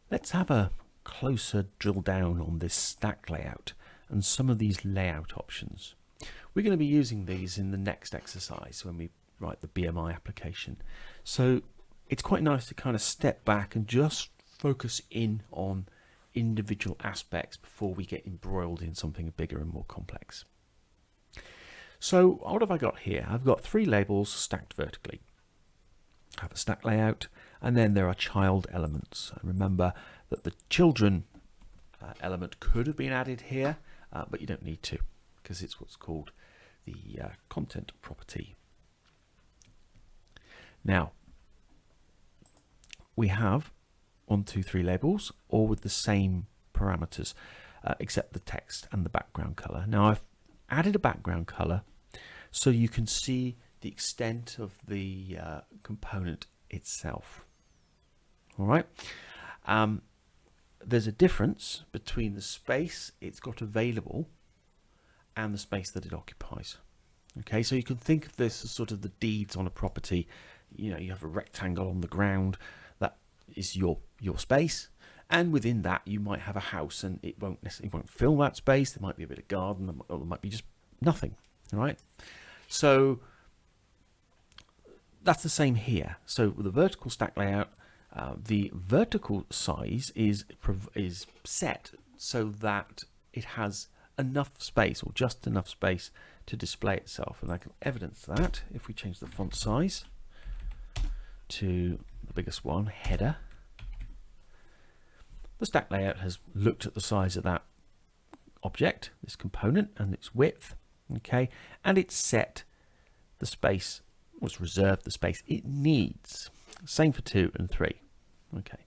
Let's have a closer drill down on this stack layout and some of these layout options. We're going to be using these in the next exercise when we write the BMI application. So it's quite nice to kind of step back and just focus in on individual aspects before we get embroiled in something bigger and more complex. So what have I got here? I've got 3 labels stacked vertically. I have a stack layout, and then there are child elements. And remember that the children element could have been added here, but you don't need to, because it's what's called the content property. Now, we have 1, 2, 3 labels, all with the same parameters, except the text and the background color. Now, I've added a background color so you can see the extent of the component itself. All right. There's a difference between the space it's got available and the space that it occupies. Okay, so you can think of this as sort of the deeds on a property. You know, you have a rectangle on the ground, that is your space, and within that you might have a house, and it won't fill that space. There might be a bit of garden, or there might be just nothing. All right, so that's the same here. So with the vertical stack layout, the vertical size is set so that it has enough space, or just enough space, to display itself. And I can evidence that if we change the font size to the biggest one, header. The stack layout has looked at the size of that object, this component, and its width, okay, and it's set the space, was reserved the space it needs. Same for 2 and 3. Okay,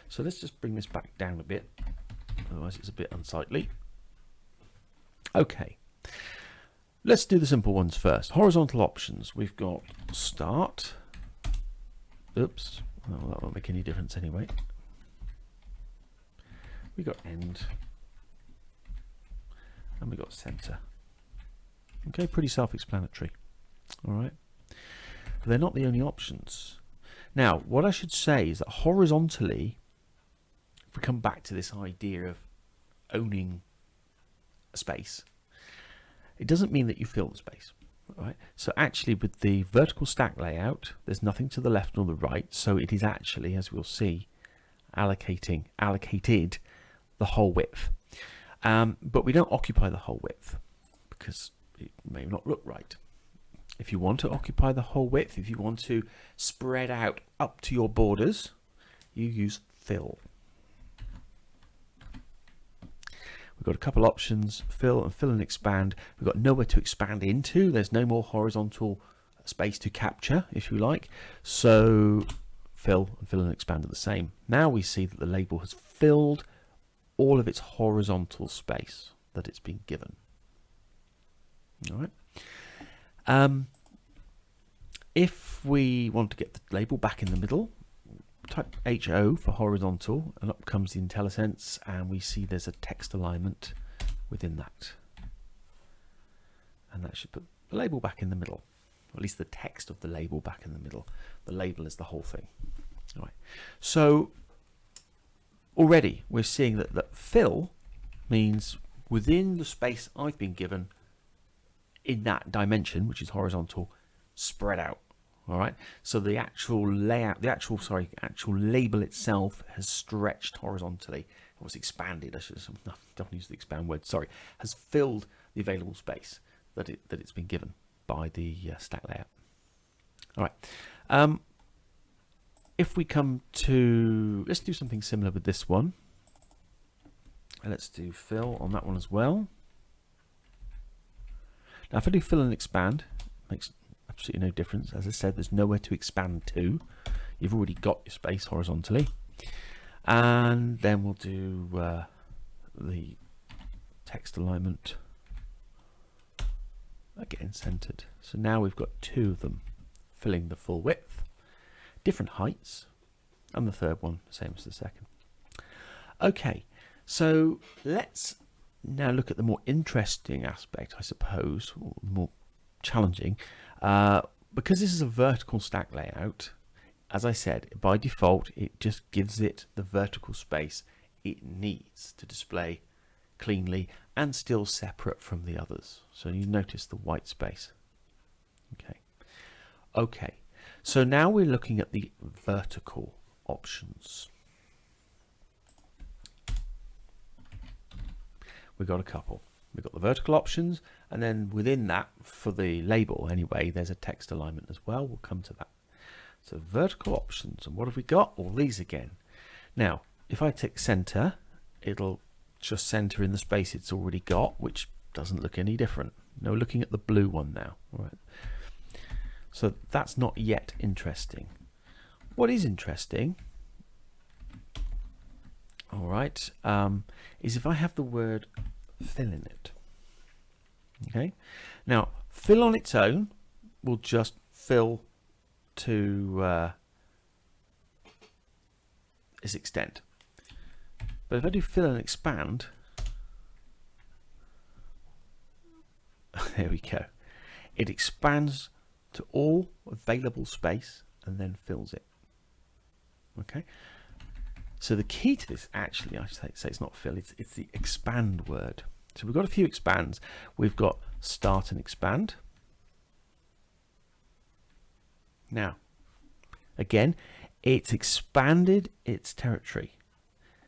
so let's just bring this back down a bit, otherwise it's a bit unsightly. Okay, let's do the simple ones first. Horizontal options. We've got start. Oops, well, that won't make any difference anyway. We got end, and we got center. Okay, pretty self-explanatory. All right, but they're not the only options. Now, what I should say is that horizontally, if we come back to this idea of owning a space, it doesn't mean that you fill the space. Right? So actually, with the vertical stack layout, there's nothing to the left or the right, so it is actually, as we'll see, allocated the whole width. But we don't occupy the whole width because it may not look right. If you want to occupy the whole width, if you want to spread out up to your borders, you use fill. We've got a couple options, fill and expand. We've got nowhere to expand into. There's no more horizontal space to capture, if you like. So fill and expand are the same. Now we see that the label has filled all of its horizontal space that it's been given. All right. If we want to get the label back in the middle, type HO for horizontal, and up comes the IntelliSense, and we see there's a text alignment within that. And that should put the label back in the middle, or at least the text of the label back in the middle. The label is the whole thing. All right. So already we're seeing that fill means within the space I've been given in that dimension, which is horizontal, spread out. All right, so the actual layout, the actual label itself has stretched horizontally. It was expanded. I should don't use the expand word. Sorry, has filled the available space that it's been given by the stack layout. All right. If we come to, let's do something similar with this one. Let's do fill on that one as well. Now, if I do fill and expand, it makes absolutely no difference. As I said, there's nowhere to expand to. You've already got your space horizontally. And then we'll do the text alignment again centered. So now we've got 2 of them filling the full width, different heights, and the third one same as the second. Okay, so let's now look at the more interesting aspect, I suppose, or more challenging. Because this is a vertical stack layout, as I said, by default, it just gives it the vertical space it needs to display cleanly and still separate from the others. So you notice the white space. Okay, so now we're looking at the vertical options. We've got a couple. We've got the vertical options, and then within that, for the label anyway, there's a text alignment as well. We'll come to that. So vertical options, and what have we got? All these again. Now, if I tick center, it'll just center in the space it's already got, which doesn't look any different. No, looking at the blue one now. All right. So that's not yet interesting. What is interesting, all right, is if I have the word fill in it. Okay. Now, fill on its own will just fill to its extent. But if I do fill and expand, there we go. It expands to all available space and then fills it. Okay. So the key to this, actually, I should say it's not fill, it's the expand word. So we've got a few expands. We've got start and expand. Now, again, it's expanded its territory,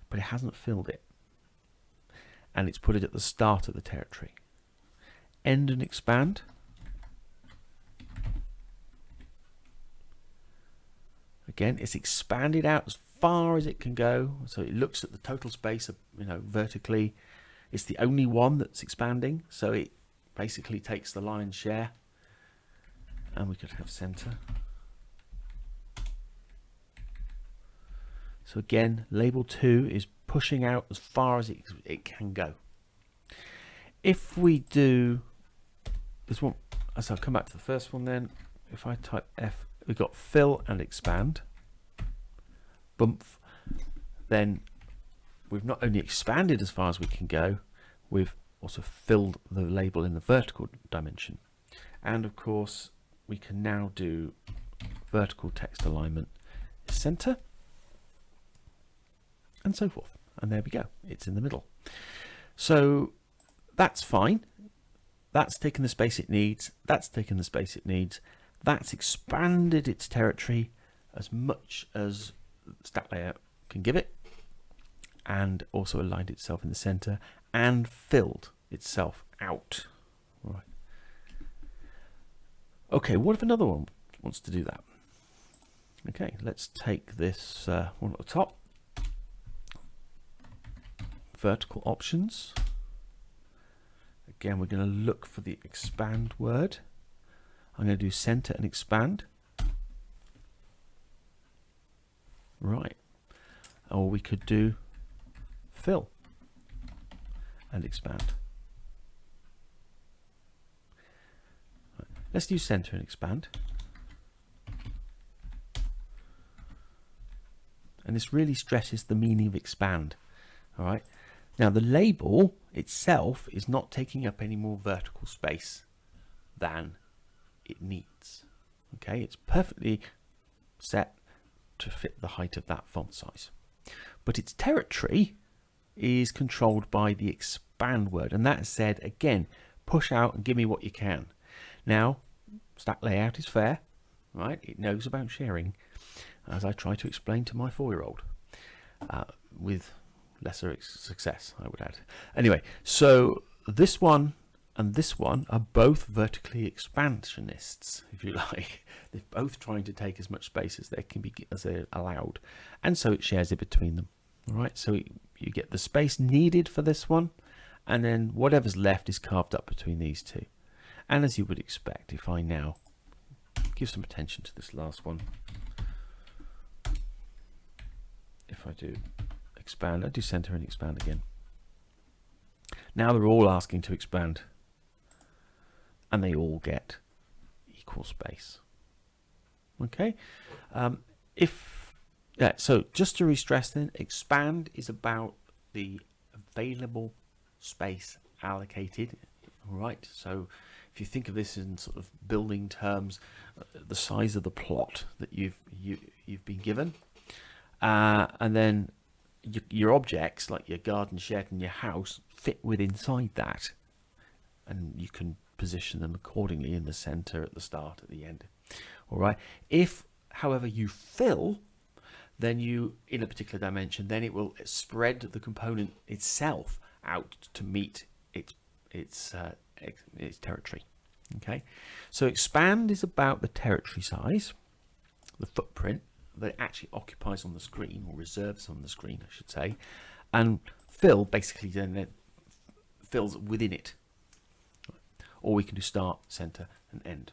but it hasn't filled it. And it's put it at the start of the territory. End and expand. Again, it's expanded out as far as it can go, so it looks at the total space, vertically. It's the only one that's expanding, so it basically takes the lion's share. And we could have center. So again, label 2 is pushing out as far as it can go. If we do this one, so I'll come back to the first one then. If I type F, we've got fill and expand. Bump. Then we've not only expanded as far as we can go, we've also filled the label in the vertical dimension. And of course, we can now do vertical text alignment center and so forth. And there we go. It's in the middle. So that's fine. That's taken the space it needs. That's taken the space it needs. That's expanded its territory as much as StackLayout can give it, and also aligned itself in the center and filled itself out. All right. Okay, what if another one wants to do that? Okay, let's take this one at the top. Vertical options. Again, we're going to look for the expand word. I'm going to do center and expand. Right. Or we could do fill and expand. Right. Let's do center and expand. And this really stresses the meaning of expand. All right. Now the label itself is not taking up any more vertical space than it needs. Okay, it's perfectly set to fit the height of that font size. But its territory is controlled by the expand word, and that said, again, push out and give me what you can. Now, StackLayout is fair, right? It knows about sharing, as I try to explain to my 4-year-old, with lesser success, I would add. Anyway, so this one and this one are both vertically expansionists, if you like. They're both trying to take as much space as they can be, as they're allowed, and so it shares it between them. All right, so you get the space needed for this one, and then whatever's left is carved up between these two. And as you would expect, if I now give some attention to this last one, if I do expand, I do center and expand again. Now they're all asking to expand, and they all get equal space. Okay, so just to re-stress then, expand is about the available space allocated. All right, so if you think of this in sort of building terms, the size of the plot that you've been given, and then your objects like your garden shed and your house fit within inside that, and you can position them accordingly in the center, at the start, at the end. All right. If, however, you fill, then you, in a particular dimension, then it will spread the component itself out to meet its territory. Okay, so expand is about the territory size, the footprint that it actually occupies on the screen, or reserves on the screen, I should say, and fill basically then it fills within it. Or we can do start, center, and end.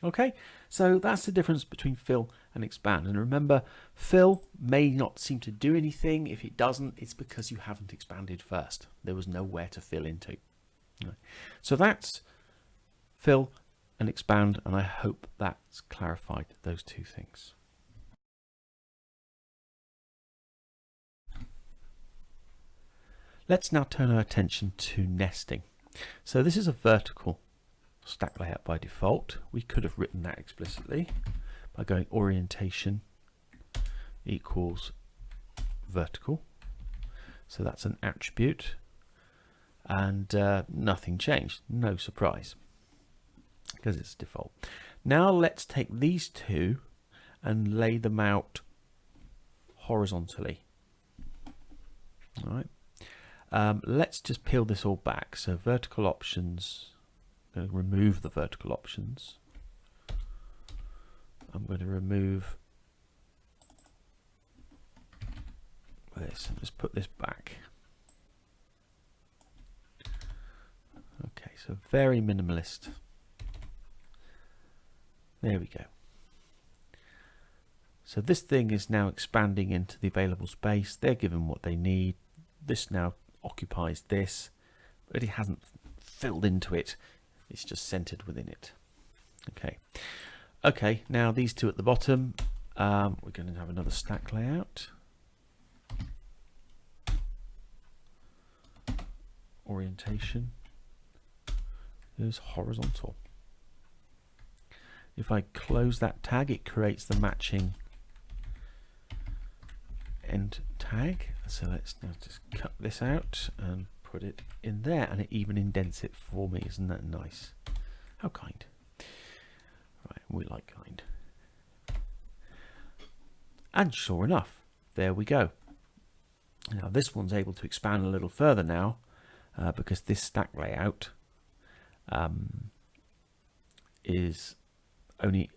Okay, so that's the difference between fill and expand. And remember, fill may not seem to do anything. If it doesn't, it's because you haven't expanded first. There was nowhere to fill into. Right. So that's fill and expand, and I hope that's clarified those two things. Let's now turn our attention to nesting. So this is a vertical stack layout by default. We could have written that explicitly by going orientation equals vertical. So that's an attribute, and nothing changed, no surprise, because it's default. Now let's take these two and lay them out horizontally. All right. Let's just peel this all back. So vertical options, I'm going to remove the vertical options. I'm going to remove this and just put this back. Okay, so very minimalist. There we go. So this thing is now expanding into the available space. They're given what they need. This now occupies this, but it hasn't filled into it. It's just centered within it. Okay. Okay, now these two at the bottom, we're going to have another stack layout. Orientation is horizontal. If I close that tag, it creates the matching end tag. So let's now just cut this out and put it in there, and it even indents it for me. Isn't that nice? How kind. Right, we like kind. And sure enough, there we go. Now this one's able to expand a little further now, because this stack layout is only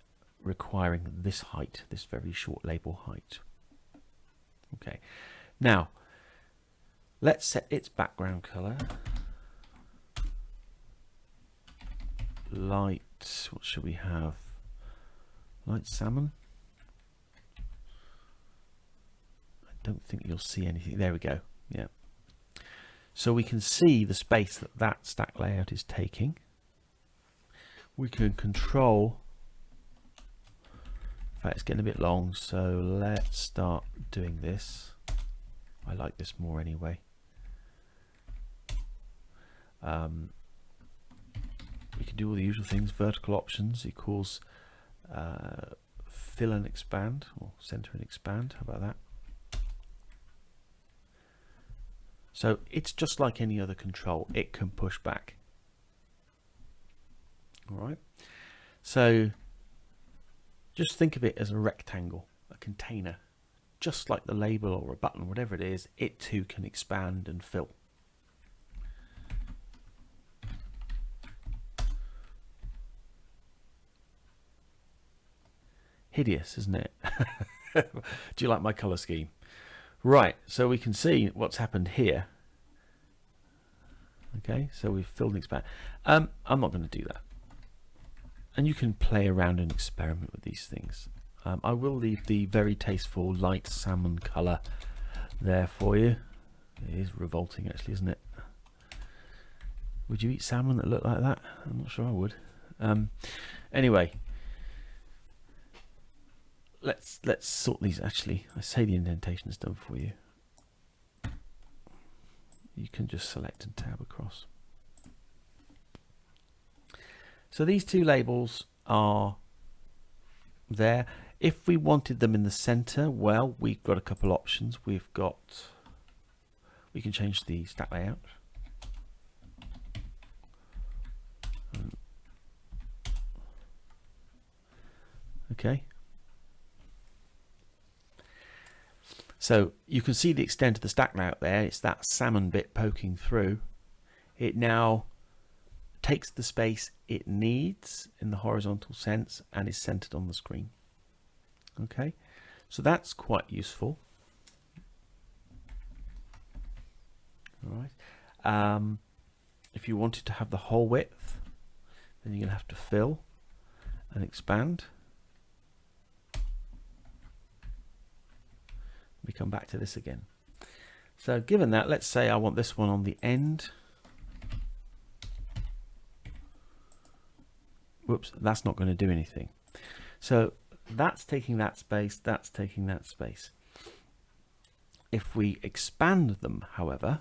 requiring this height, this very short label height. Okay, now let's set its background color. Light, what should we have? Light salmon. I don't think you'll see anything. There we go. Yeah. So we can see the space that that stack layout is taking. We can control. In fact, it's getting a bit long, so let's start doing this. I like this more anyway. We can do all the usual things. Vertical options equals fill and expand, or center and expand. How about that? So it's just like any other control. It can push back. All right. So just think of it as a rectangle, a container, just like the label or a button, whatever it is. It too can expand and fill. Hideous, isn't it? Do you like my color scheme? Right, so we can see what's happened here. Okay, so we've filled and expand. I'm not going to do that. And you can play around and experiment with these things. I will leave the very tasteful light salmon color there for you. It is revolting actually, isn't it? Would you eat salmon that looked like that? I'm not sure I would. Anyway, let's sort these. Actually, I say the indentation is done for you. You can just select and tab across. So these two labels are there. If we wanted them in the center, well, we've got a couple options. We can change the stack layout. Okay. So you can see the extent of the stack layout there. It's that salmon bit poking through. It now takes the space it needs in the horizontal sense and is centered on the screen. Okay, so that's quite useful. All right. If you wanted to have the whole width, then you're going to have to fill and expand. We come back to this again. So given that, let's say I want this one on the end. Whoops, that's not going to do anything. So that's taking that space, that's taking that space. If we expand them, however,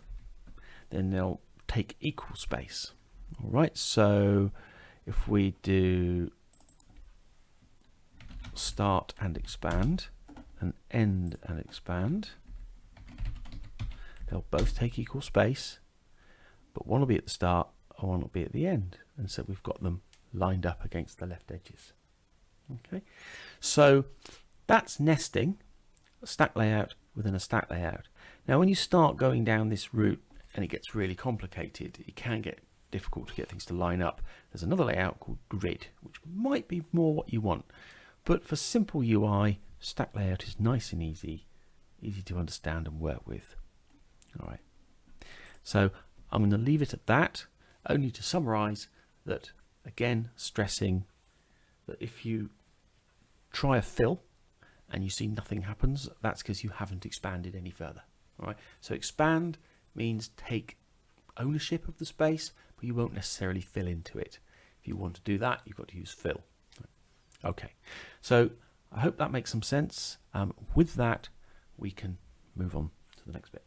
then they'll take equal space. All right, so if we do start and expand, and end and expand, they'll both take equal space, but one will be at the start and one will be at the end, and so we've got them lined up against the left edges. Okay, so that's nesting a stack layout within a stack layout. Now when you start going down this route and it gets really complicated, it can get difficult to get things to line up. There's another layout called grid, which might be more what you want, but for simple UI, stack layout is nice and easy to understand and work with. All right, so I'm going to leave it at that, only to summarize that, again, stressing that if you try a fill and you see nothing happens, that's because you haven't expanded any further. All right, so expand means take ownership of the space, but you won't necessarily fill into it. If you want to do that, you've got to use fill. Okay, so I hope that makes some sense. With that, we can move on to the next bit.